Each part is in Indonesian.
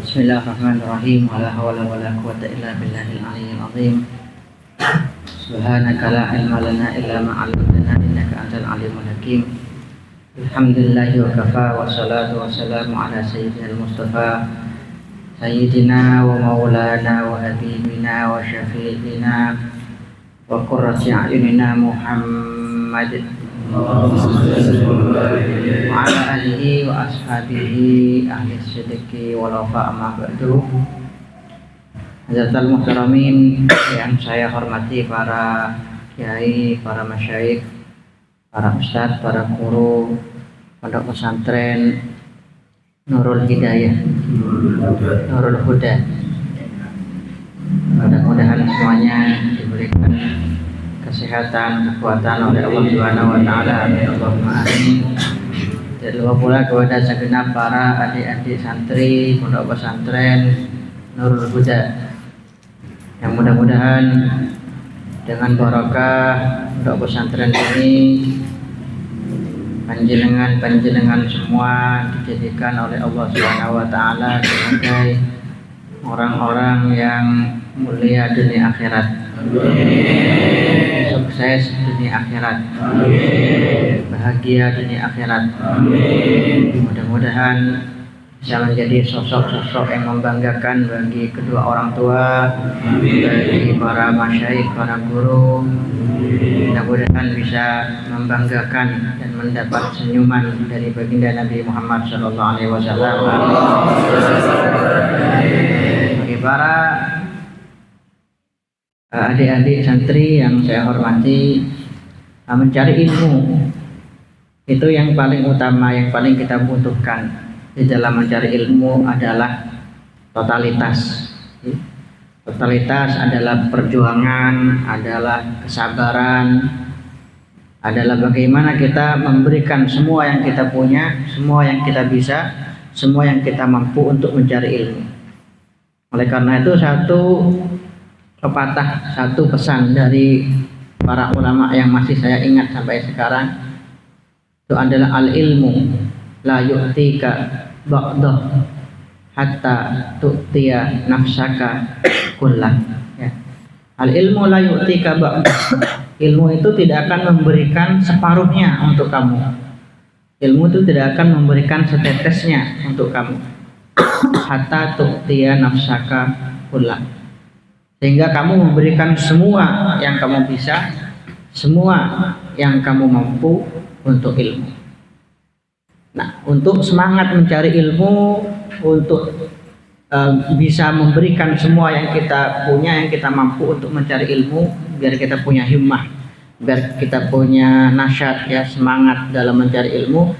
Bismillahirrahmanirrahim. Wala hawla wala quwwata illa billahil aliyyil azim. Subhanaka la ilma lana illa ma 'allamtana innaka antal alimul hakim. Alhamdulillahi wa kafa wa salatu wa salamu ala sayyidil mustafa sayyidina wa maulana wa habibina wa syafi'ina wa qurrati a'yunina Muhammad wa ala alihi wa ashabihi ahli sidqi wal wafa amma ba'du. Hadratul muhtaramin yang saya hormati, para kiai, para masyayikh, para ustadz, para guru pondok pesantren Nurul Hidayah, Nurul Huda. Mudah-mudahan semuanya diberikan kesehatan, kekuatan oleh Allah Subhanahu wa taala. Allahumma amin. Dan lupa pula kepada segenap para adik-adik santri pondok pesantren Nurul Huda, yang mudah-mudahan dengan barokah pondok pesantren ini panjenengan semua dijadikan oleh Allah Subhanahu wa taala sebagai orang-orang yang mulia dunia akhirat. Amin. Sukses dunia akhirat. Amin. Bahagia dunia akhirat. Amin. Mudah-mudahan bisa menjadi sosok-sosok yang membanggakan bagi kedua orang tua, bagi para masyayikh, para guru. Mudah-mudahan bisa membanggakan dan mendapat senyuman dari baginda Nabi Muhammad SAW. Bagi para adik-adik santri yang saya hormati, mencari ilmu itu yang paling utama, yang paling kita butuhkan di dalam mencari ilmu adalah totalitas. Totalitas adalah perjuangan, adalah kesabaran, adalah bagaimana kita memberikan semua yang kita punya, semua yang kita bisa, semua yang kita mampu untuk mencari ilmu. Oleh karena itu, satu pepatah, satu pesan dari para ulama yang masih saya ingat sampai sekarang, itu adalah al-ilmu la yu'tika ba'dah hatta tu'tiya nafsaka kullah. Ya. Al-ilmu la yu'tika ba'dah. Ilmu itu tidak akan memberikan separuhnya untuk kamu. Ilmu itu tidak akan memberikan setetesnya untuk kamu. Hatta tu'tiya nafsaka kullah. Sehingga kamu memberikan semua yang kamu bisa, semua yang kamu mampu untuk ilmu. Nah, untuk semangat mencari ilmu, untuk bisa memberikan semua yang kita punya, yang kita mampu untuk mencari ilmu, biar kita punya himmah, biar kita punya nasyat, ya, semangat dalam mencari ilmu.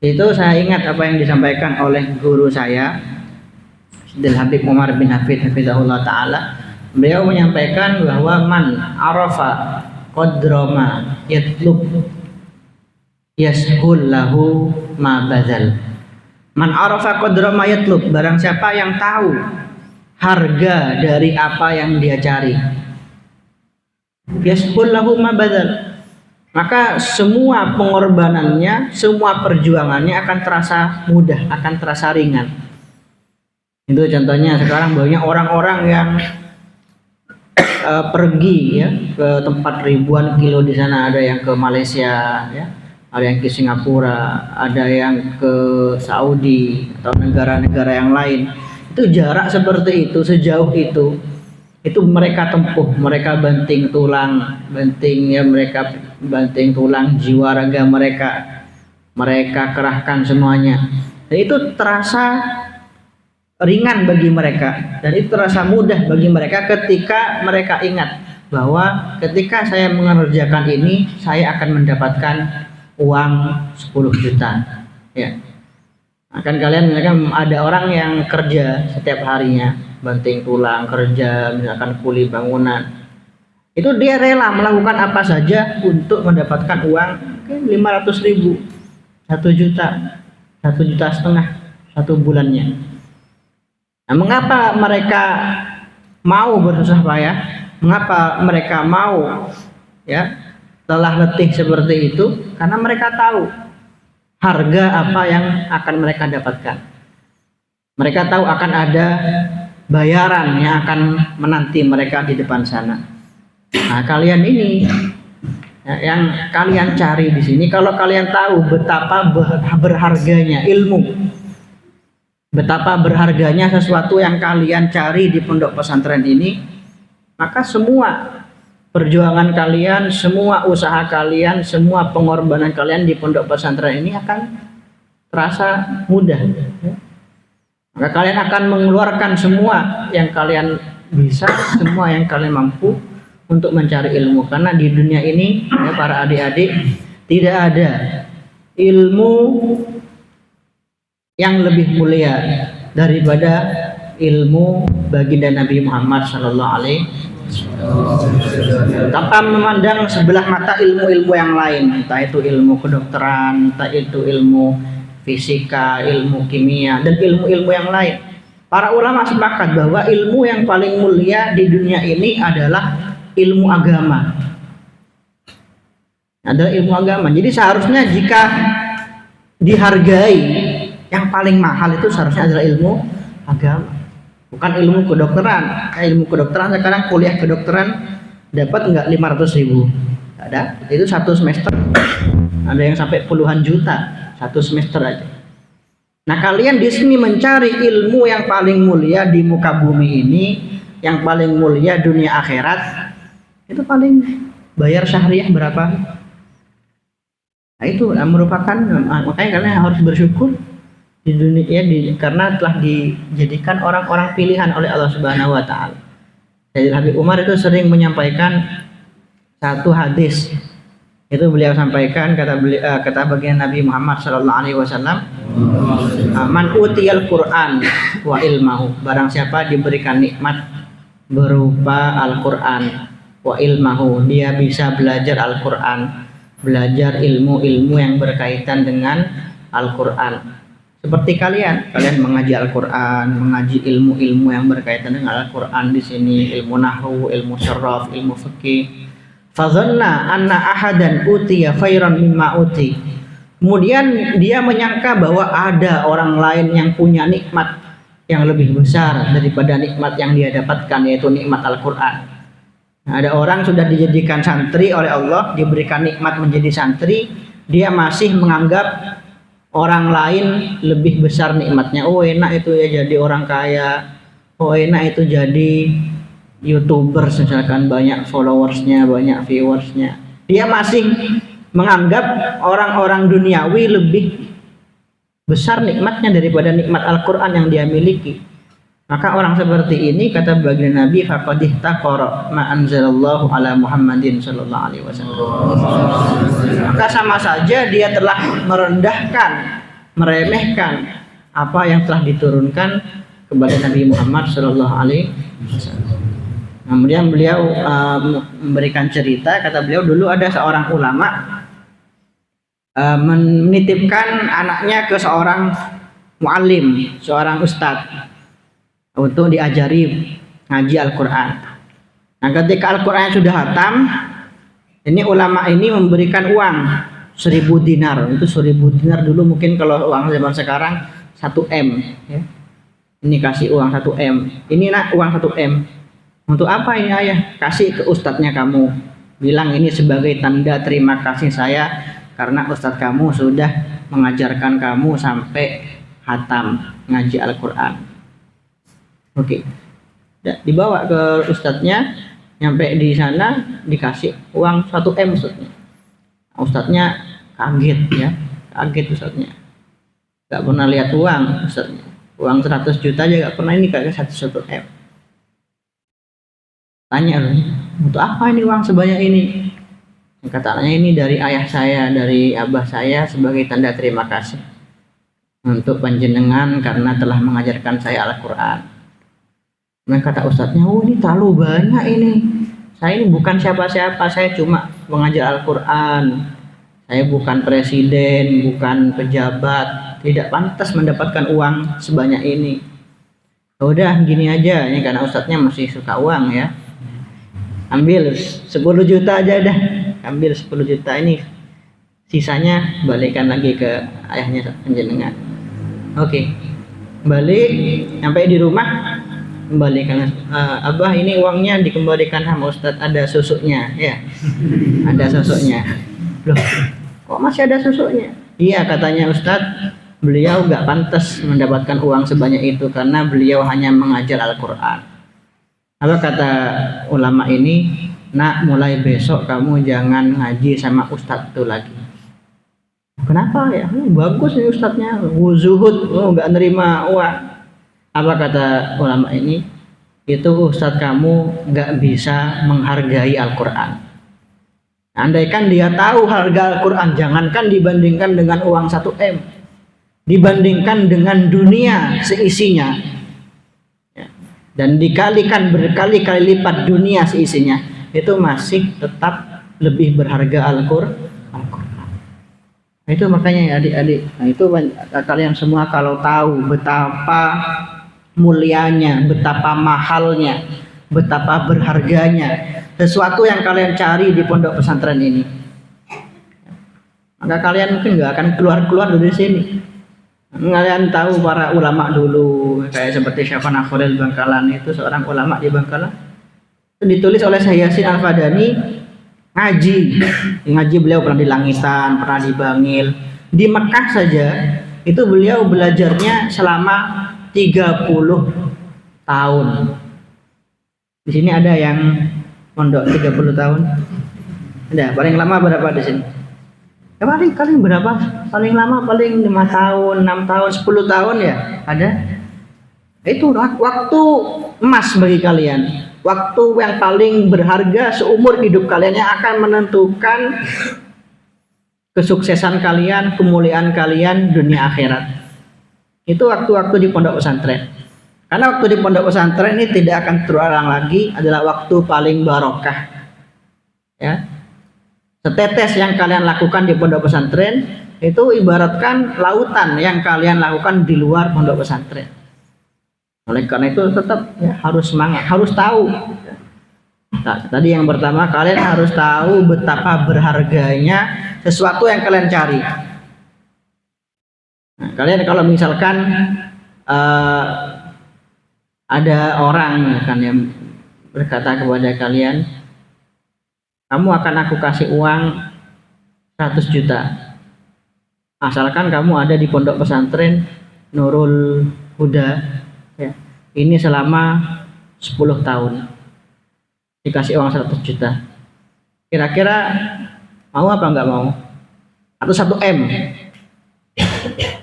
Itu saya ingat apa yang disampaikan oleh guru saya, Syedil Habib Umar bin Hafid hafizahullah ta'ala. Beliau menyampaikan bahwa man arafa qadrama yatlub yashul lahu ma bazal. Man arafa qadrama yatlub, barang siapa yang tahu harga dari apa yang dia cari, yashul lahu ma bazal, maka semua pengorbanannya, semua perjuangannya akan terasa mudah, akan terasa ringan. Itu contohnya sekarang banyak orang-orang yang pergi, ya, ke tempat ribuan kilo di sana. Ada yang ke Malaysia, ya, ada yang ke Singapura, ada yang ke Saudi atau negara-negara yang lain. Itu jarak seperti itu, sejauh itu mereka tempuh, mereka banting tulang, mereka banting tulang, jiwa raga mereka kerahkan semuanya. Dan itu terasa ringan bagi mereka, dan itu terasa mudah bagi mereka ketika mereka ingat bahwa ketika saya mengerjakan ini, saya akan mendapatkan uang 10 juta. Ya. Akan kalian misalkan ada orang yang kerja setiap harinya, banting tulang, kerja misalkan kuli bangunan, itu dia rela melakukan apa saja untuk mendapatkan uang 500.000, 1 juta, 1,5 juta satu bulannya. Nah, mengapa mereka mau bersusah payah? Mengapa mereka mau, ya, telah letih seperti itu? Karena mereka tahu harga apa yang akan mereka dapatkan. Mereka tahu akan ada bayaran yang akan menanti mereka di depan sana. Nah, kalian ini yang kalian cari di sini, kalau kalian tahu betapa berharganya ilmu, betapa berharganya sesuatu yang kalian cari di pondok pesantren ini, maka semua perjuangan kalian, semua usaha kalian, semua pengorbanan kalian di pondok pesantren ini akan terasa mudah. Maka kalian akan mengeluarkan semua yang kalian bisa, semua yang kalian mampu untuk mencari ilmu. Karena di dunia ini, ya, para adik-adik, tidak ada ilmu yang lebih mulia daripada ilmu baginda Nabi Muhammad Sallallahu Alaihi Wasallam. Tanpa memandang sebelah mata ilmu-ilmu yang lain, entah itu ilmu kedokteran, entah itu ilmu fisika, ilmu kimia, dan ilmu-ilmu yang lain. Para ulama sepakat bahwa ilmu yang paling mulia di dunia ini adalah ilmu agama. Adalah ilmu agama. Jadi seharusnya jika dihargai, yang paling mahal itu seharusnya adalah ilmu agama, bukan ilmu kedokteran. Ilmu kedokteran sekarang kuliah kedokteran dapat enggak 500.000? Ada. Itu satu semester. Ada yang sampai puluhan juta satu semester aja. Nah, kalian di sini mencari ilmu yang paling mulia di muka bumi ini, yang paling mulia dunia akhirat, itu paling bayar syahriah berapa? Nah, itu merupakan, makanya kalian harus bersyukur di dunia karena telah dijadikan orang-orang pilihan oleh Allah Subhanahu wa taala. Jadi Habib Umar itu sering menyampaikan satu hadis. Itu beliau sampaikan, kata bagian Nabi Muhammad sallallahu alaihi wasallam, man utiyal Qur'an wa ilmahu, barang siapa diberikan nikmat berupa Al-Qur'an wa ilmahu, dia bisa belajar Al-Qur'an, belajar ilmu-ilmu yang berkaitan dengan Al-Qur'an. Seperti kalian mengaji Al-Qur'an, mengaji ilmu-ilmu yang berkaitan dengan Al-Qur'an di sini, ilmu nahwu, ilmu syaraf, ilmu fikih. Fadhanna anna ahadan utiya khairan mimma uti. Kemudian dia menyangka bahwa ada orang lain yang punya nikmat yang lebih besar daripada nikmat yang dia dapatkan, yaitu nikmat Al-Qur'an. Nah, ada orang sudah dijadikan santri oleh Allah, diberikan nikmat menjadi santri, dia masih menganggap orang lain lebih besar nikmatnya. Oh, enak itu ya jadi orang kaya. Oh, enak itu jadi YouTubers, misalkan banyak followersnya, banyak viewersnya. Dia masih menganggap orang-orang duniawi lebih besar nikmatnya daripada nikmat Al-Quran yang dia miliki. Maka orang seperti ini, kata baginda Nabi, faqad ihtaqara ma anzalallahu ala Muhammadin sallallahu alaihi wasallam. Maka sama saja dia telah merendahkan, meremehkan apa yang telah diturunkan kepada Nabi Muhammad sallallahu alaihi wasallam. Kemudian beliau memberikan cerita, kata beliau, dulu ada seorang ulama menitipkan anaknya ke seorang muallim, seorang ustadz, untuk diajari ngaji Al-Quran. Nah, ketika Al-Quran sudah hatam, ini ulama ini memberikan uang 1.000 dinar. Itu 1.000 dinar dulu mungkin kalau uang zaman sekarang 1 M ya. Ini kasih uang 1 M. Ini nak uang 1 M. Untuk apa ini ayah? Kasih ke ustadznya kamu. Bilang ini sebagai tanda terima kasih saya karena ustadz kamu sudah mengajarkan kamu sampai hatam ngaji Al-Quran. Oke. Dibawa ke ustadznya, nyampe di sana dikasih uang 1 M ustadznya. Ustadznya kaget ya, kaget ustadznya. Gak pernah lihat uang ustadznya. Uang 100 juta aja gak pernah, ini kayak 1 M. Tanya, untuk apa ini uang sebanyak ini? Katanya ini dari ayah saya, dari abah saya sebagai tanda terima kasih untuk panjenengan karena telah mengajarkan saya Al-Quran. Nah, kata ustadznya, oh ini terlalu banyak ini. Saya ini bukan siapa-siapa, saya cuma mengajar Al-Quran. Saya bukan presiden, bukan pejabat, tidak pantas mendapatkan uang sebanyak ini. Udah gini aja, ini karena ustadznya masih suka uang ya. Ambil 10 juta aja dah. Ambil 10 juta ini. sisanya balikkan lagi ke ayahnya panjenengan. Oke. Balik sampai di rumah, kembalikan. Abah, ini uangnya dikembalikan sama Ustadz, ada susuknya ya. Ada susuknya. Loh, kok masih ada susuknya? Iya, katanya Ustadz, beliau gak pantas mendapatkan uang sebanyak itu karena beliau hanya mengajar Al-Quran. Apa kata ulama ini? Nak, mulai besok kamu jangan ngaji sama Ustadz itu lagi. Kenapa ya? Bagus nih Ustadznya, zuhud, gak nerima uang. Apa kata ulama ini? Itu Ustadz kamu gak bisa menghargai Al-Quran. Andaikan dia tahu harga Al-Quran, jangankan dibandingkan dengan uang 1 M, dibandingkan dengan dunia seisinya ya, dan dikalikan berkali-kali lipat dunia seisinya, itu masih tetap lebih berharga Al-Quran. Itu makanya ya adik-adik, nah itu kalian semua kalau tahu betapa mulianya, betapa mahalnya, betapa berharganya sesuatu yang kalian cari di pondok pesantren ini, maka kalian mungkin nggak akan keluar dari sini. Kalian tahu para ulama dulu kayak seperti Syekhana Khalil Bangkalan, itu seorang ulama di Bangkalan, itu ditulis oleh Syekh Yasin Al-Fadani. Ngaji beliau pernah di Langitan, pernah di Bangil, di Mekah saja itu beliau belajarnya selama 30 tahun. Di sini ada yang mondok 30 tahun? Ada. Paling lama berapa di sini? Ya paling berapa? Paling lama paling 5 tahun, 6 tahun, 10 tahun ya? Ada. Itu waktu emas bagi kalian. Waktu yang paling berharga seumur hidup kalian, yang akan menentukan kesuksesan kalian, kemuliaan kalian dunia akhirat. Itu waktu-waktu di pondok pesantren. Karena waktu di pondok pesantren ini tidak akan terulang lagi, adalah waktu paling barokah. Ya. Setetes yang kalian lakukan di pondok pesantren itu ibaratkan lautan yang kalian lakukan di luar pondok pesantren. Oleh karena itu tetap ya, harus semangat, harus tahu. Nah, tadi yang pertama, kalian harus tahu betapa berharganya sesuatu yang kalian cari. Nah, kalian kalau misalkan ada orang kan yang berkata kepada kalian, kamu akan aku kasih uang 100 juta asalkan kamu ada di pondok pesantren Nurul Huda ya, ini selama 10 tahun, dikasih uang 100 juta, kira-kira mau apa enggak mau? Atau 1 M,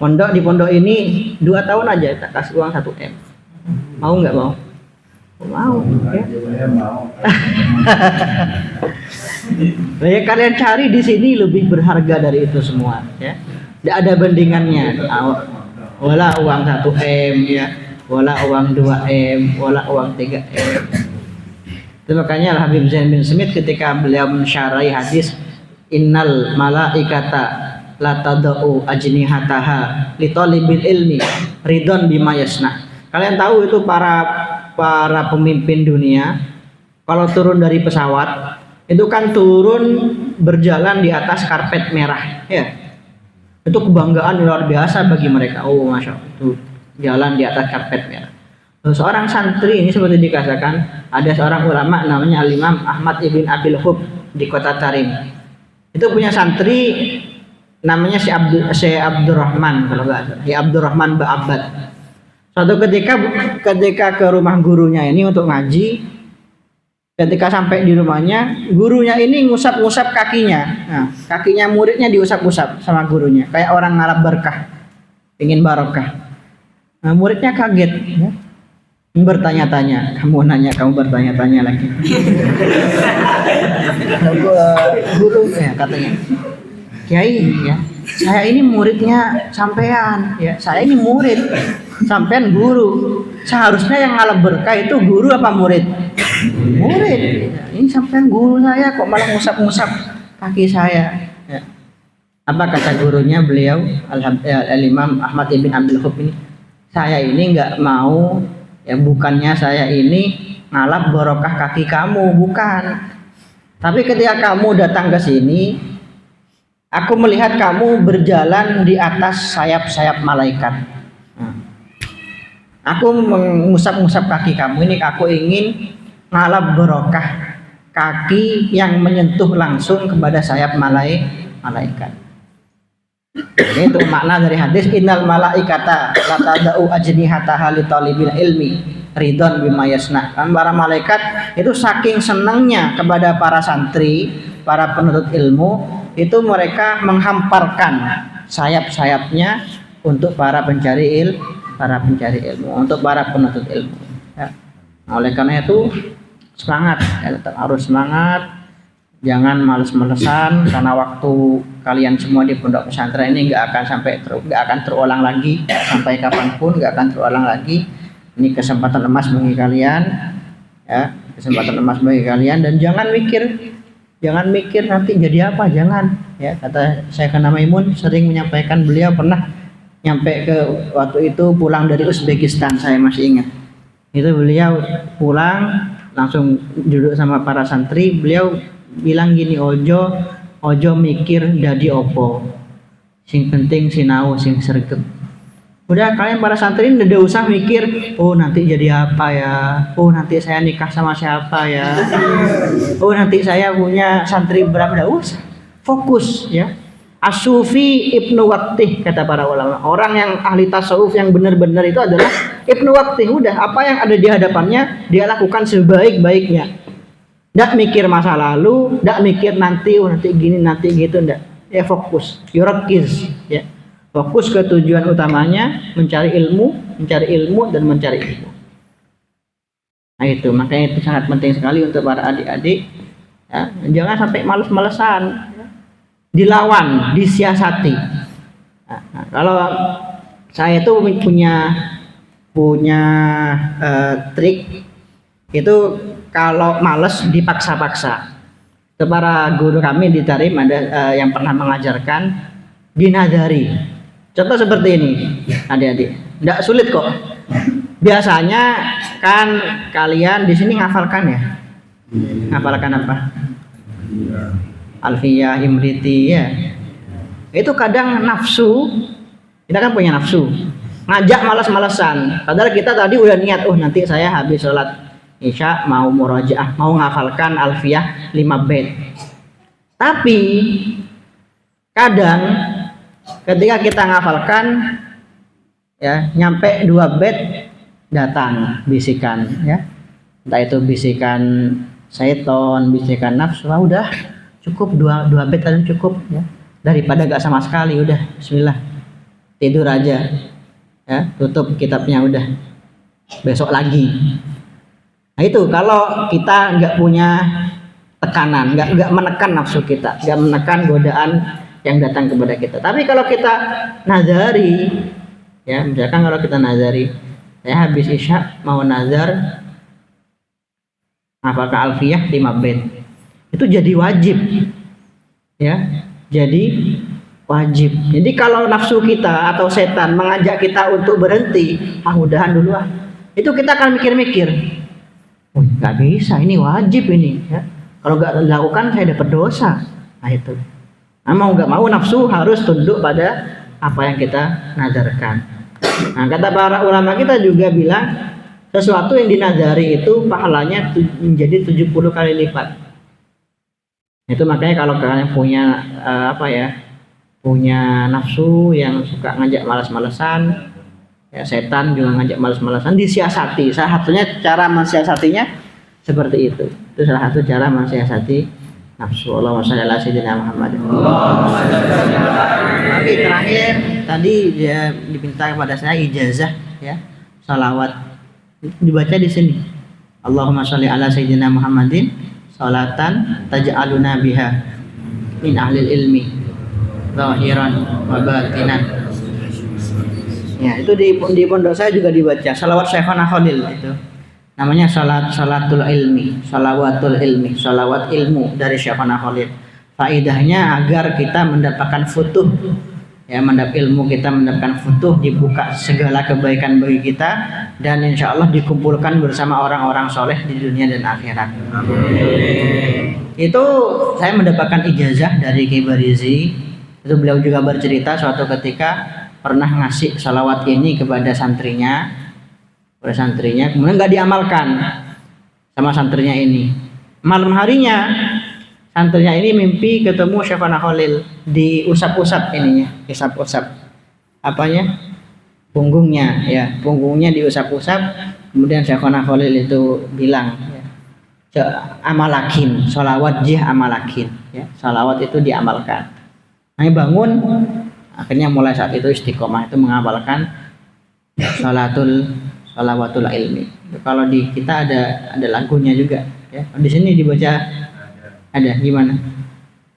pondok di pondok ini 2 tahun aja tak kasih uang 1 M, mau enggak mau? Mau ya. Ya, kalian cari di sini lebih berharga dari itu semua ya. Tidak ada bandingannya. Wala uang 1 M ya, wala uang 2 M, wala uang 3 M. Itu makanya Al-Habib Zain bin Smith ketika beliau mensyarahi hadis innal malaikata la tadau ajnihataha li talibil ilmi ridon bima yasna. Kalian tahu itu para pemimpin dunia kalau turun dari pesawat itu kan turun berjalan di atas karpet merah ya. Itu kebanggaan luar biasa bagi mereka. Oh masya Allah, itu jalan di atas karpet merah. Seorang santri ini seperti dikatakan, ada seorang ulama namanya Al-Imam Ahmad ibn Abil Hub di kota Tarim. Itu punya santri namanya Syekh Abdurrahman, kalau nggak salah, Syekh Abdurrahman Ba'abad. Suatu ketika ke rumah gurunya ini untuk ngaji, ketika sampai di rumahnya, gurunya ini ngusap-ngusap kakinya. Nah, kakinya muridnya diusap-usap sama gurunya, kayak orang ngarap berkah, ingin barokah. Nah, muridnya kaget, ya. Bertanya-tanya, kamu bertanya-tanya lagi. Guru ya katanya, Kiai ya, saya ini muridnya sampean, ya saya ini murid, sampean guru. Seharusnya yang ngalap berkah itu guru apa murid? Murid. Ini sampean guru saya kok malah ngusap-ngusap kaki saya. Ya. Apa kata gurunya beliau Al-Imam Ahmad ibn Abdul Hub ini? Saya ini nggak mau, ya bukannya saya ini ngalap barokah kaki kamu, bukan. Tapi ketika kamu datang ke sini, Aku melihat kamu berjalan di atas sayap-sayap malaikat. Aku mengusap-ngusap kaki kamu ini, aku ingin ngalap barokah kaki yang menyentuh langsung kepada sayap malaikat. Itu makna dari hadis innal malaikata latadau ajnihataha li talibil ilmi ridon bima yasna. Kan para malaikat itu saking senangnya kepada para santri, para penuntut ilmu, itu mereka menghamparkan sayap-sayapnya untuk para pencari ilmu, untuk para penuntut ilmu. Ya. Oleh karena itu semangat, ya, tetap harus semangat, jangan males-malesan, karena waktu kalian semua di pondok pesantren ini nggak akan terulang lagi sampai kapanpun, nggak akan terulang lagi. Ini kesempatan emas bagi kalian, ya, kesempatan emas bagi kalian, dan jangan mikir nanti jadi apa, jangan. Ya, kata Syekh Maimun sering menyampaikan, beliau pernah nyampe ke waktu itu pulang dari Uzbekistan, saya masih ingat. Itu beliau pulang langsung duduk sama para santri, beliau bilang gini, ojo mikir dadi opo, sing penting sinau sing sregep. Udah, kalian para santri udah usah mikir, oh nanti jadi apa ya, oh nanti saya nikah sama siapa ya, oh nanti saya punya santri berapa, udah usah, fokus ya. As-Sufi Ibnu Waqtih, kata para ulama. Orang yang ahli tasawuf yang benar-benar itu adalah Ibnu Waqtih. Udah, apa yang ada di hadapannya dia lakukan sebaik-baiknya. Nggak mikir masa lalu, nggak mikir nanti, nanti gini, nanti gitu, nggak. Ya fokus, yurakiz, ya. Fokus ke tujuan utamanya, mencari ilmu dan mencari ilmu. Nah itu, makanya itu sangat penting sekali untuk para adik-adik. Ya. Jangan sampai males-malesan. Dilawan, disiasati. Nah, kalau saya itu punya trik itu, kalau males dipaksa-paksa. Para guru kami di Tarim ada yang pernah mengajarkan dinadari. Contoh seperti ini, adik-adik. Tidak sulit kok. Biasanya kan kalian di sini ngafalkan ya. Ngafalkan apa? Alfiyah, Imriti, ya. Itu kadang nafsu, kita kan punya nafsu, ngajak malas-malesan. Padahal kita tadi udah niat, oh nanti saya habis sholat Isya mau murajaah, mau ngafalkan Alfiyah 5 bait. Tapi kadang ketika kita ngafalkan, ya, nyampe 2 bait datang bisikan, ya. Entah itu bisikan setan, bisikan nafsu, udah cukup dua bait aja cukup, ya, daripada gak sama sekali. Udah, bismillah, tidur aja, ya, tutup kitabnya, udah besok lagi. Nah itu kalau kita nggak punya tekanan, nggak menekan nafsu kita, nggak menekan godaan yang datang kepada kita. Tapi kalau kita nazari, ya, misalkan kalau kita nazari, saya habis Isya mau nazar apakah Alfiyah 5 bait, itu jadi wajib, ya, jadi wajib. Jadi kalau nafsu kita atau setan mengajak kita untuk berhenti, udahan dulu itu kita akan mikir-mikir, oh nggak bisa, ini wajib ini, ya. Kalau nggak dilakukan saya dapat dosa. Nah itu, mau nggak mau nafsu harus tunduk pada apa yang kita nazarkan. Nah kata para ulama kita juga bilang, sesuatu yang dinazari itu pahalanya menjadi 70 kali lipat. Itu makanya kalau kalian punya punya nafsu yang suka ngajak malas-malesan, ya, setan juga ngajak malas-malesan, disiasati. Salah satunya cara mensiasatinya seperti itu. Itu salah satu cara mensiasati nafsu. Allahumma shalli ala sayyidina Muhammad. Oke, terakhir tadi dia diminta kepada saya ijazah, ya, salawat. Dibaca di sini. Allahumma shalli ala sayyidina Muhammadin salatan taj'aluna biha min ahlil ilmi zahiran wa batinan. Ya, itu di pondok saya juga dibaca salawat Syekhana Khalil, itu namanya salatul ilmi, salawatul ilmi, salawat ilmu dari Syekhana Khalil. Faidahnya agar kita mendapatkan futuh, ya, ilmu kita mendapatkan futuh, dibuka segala kebaikan bagi kita, dan insya Allah dikumpulkan bersama orang-orang soleh di dunia dan akhirat. Amin. Itu saya mendapatkan ijazah dari Kiai Barizi, Itu beliau juga bercerita suatu ketika pernah ngasih salawat ini kepada santrinya, kemudian nggak diamalkan sama santrinya ini. Malam harinya santrinya ini mimpi ketemu Syekhona Khalil, diusap-usap ininya, usap-usap apanya, punggungnya ya, punggungnya diusap-usap. Kemudian Syekhona Khalil itu bilang, amalakin, sholawat jih amalakin, ya, sholawat itu diamalkan. Nah, bangun, akhirnya mulai saat itu istiqomah itu mengamalkan sholawatul ilmi. Kalau di kita ada lagunya juga, ya. Di sini dibaca ada gimana?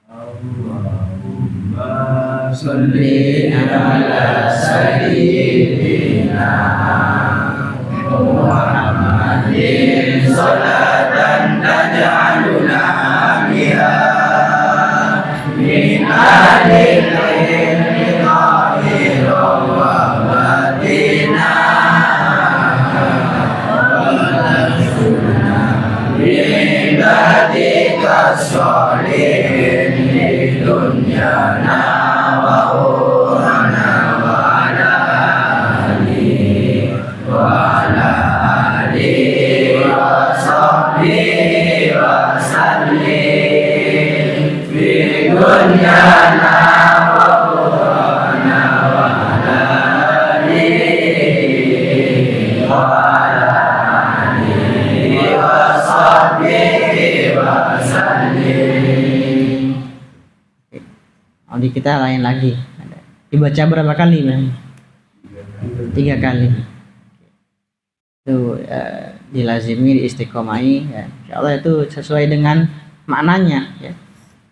Allahumma sholli ala sayyidina Muhammadin sholatan taj'aluna biha min ahlil ilmi zahiran wa batina min ba'dika sholihin di dunyana wa ukhana wa ala alihi wa ala alihi wa sahbihi wa sallim fi dunyana wa ukhana wa ala alihi wa ala alihi wa sahbihi wa sallim. Di kita lain lagi. Dibaca berapa kali, Bang? 3 kali. Itu dilazimi, diistiqomahi, ya. Insyaallah itu sesuai dengan maknanya, ya.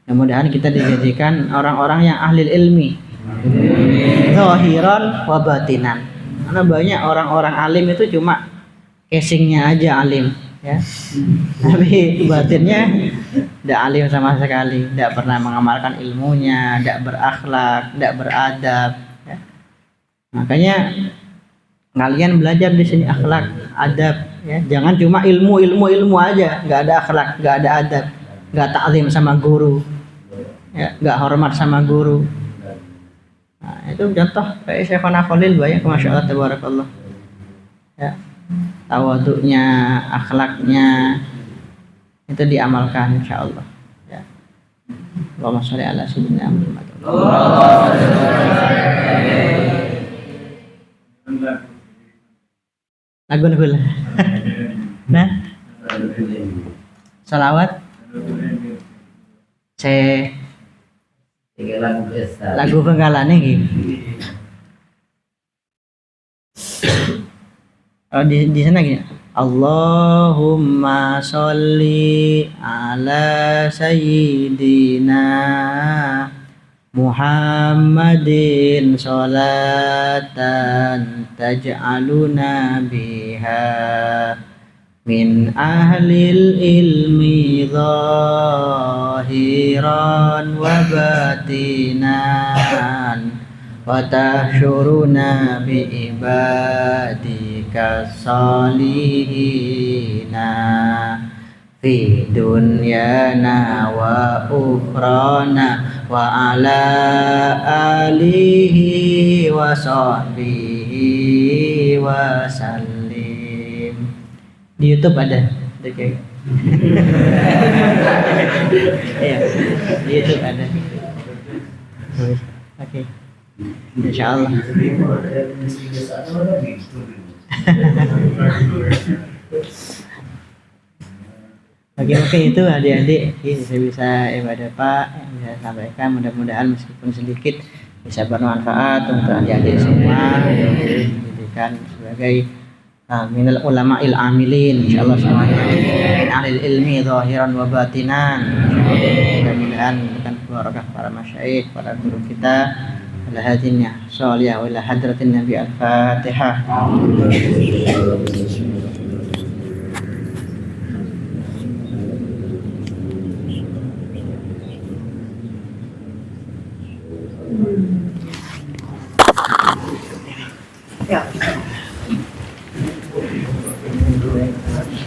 Mudah-mudahan kita dijadikan orang-orang yang ahli ilmi, zahiran wa batinan. Karena banyak orang-orang alim itu cuma casingnya aja alim, ya. Tapi batinnya tidak alim sama sekali, tidak pernah mengamalkan ilmunya, tidak berakhlak, tidak beradab, ya. Makanya kalian belajar di sini akhlak, adab, ya. Jangan cuma ilmu aja, nggak ada akhlak, nggak ada adab, nggak ta'zim sama guru, ya, nggak hormat sama guru. Nah, itu contoh kayak Syekhona Khalil banyak, masya Allah, tabarakallah, ya. Tawaduknya, akhlaknya itu diamalkan, insya Allah, ya. Allahumma sholli ala sayyidina Muhammad. Lagu lah. Nah, salawat. Lagu penggalannya gitu. Oh, di sana gini. Allahumma sholli ala sayyidina Muhammadin sholatan taj'aluna biha min ahlil ilmi zahiran wa batinan wa tahsyuruna bi ibadika salihina fi dunyana wa ukhrana wa ala alihi wa sahbihi wa sallim. Di YouTube ada, oke. Iya, di YouTube ada. Oke. Insyaallah. Oke, itu adik-adik bisa ibadah Pak yang bisa sampaikan, mudah-mudahan meskipun sedikit bisa bermanfaat untuk adik-adik semua, dijadikan sebagai minal ulama'il amilin, insyaallah semuanya min ahlil ilmi zahiran wa batinan. Mudah-mudahan dengan barakah para masyayikh, para guru kita, ala hadinnya sholiyah wa ila hadratin nabi al-fatihah.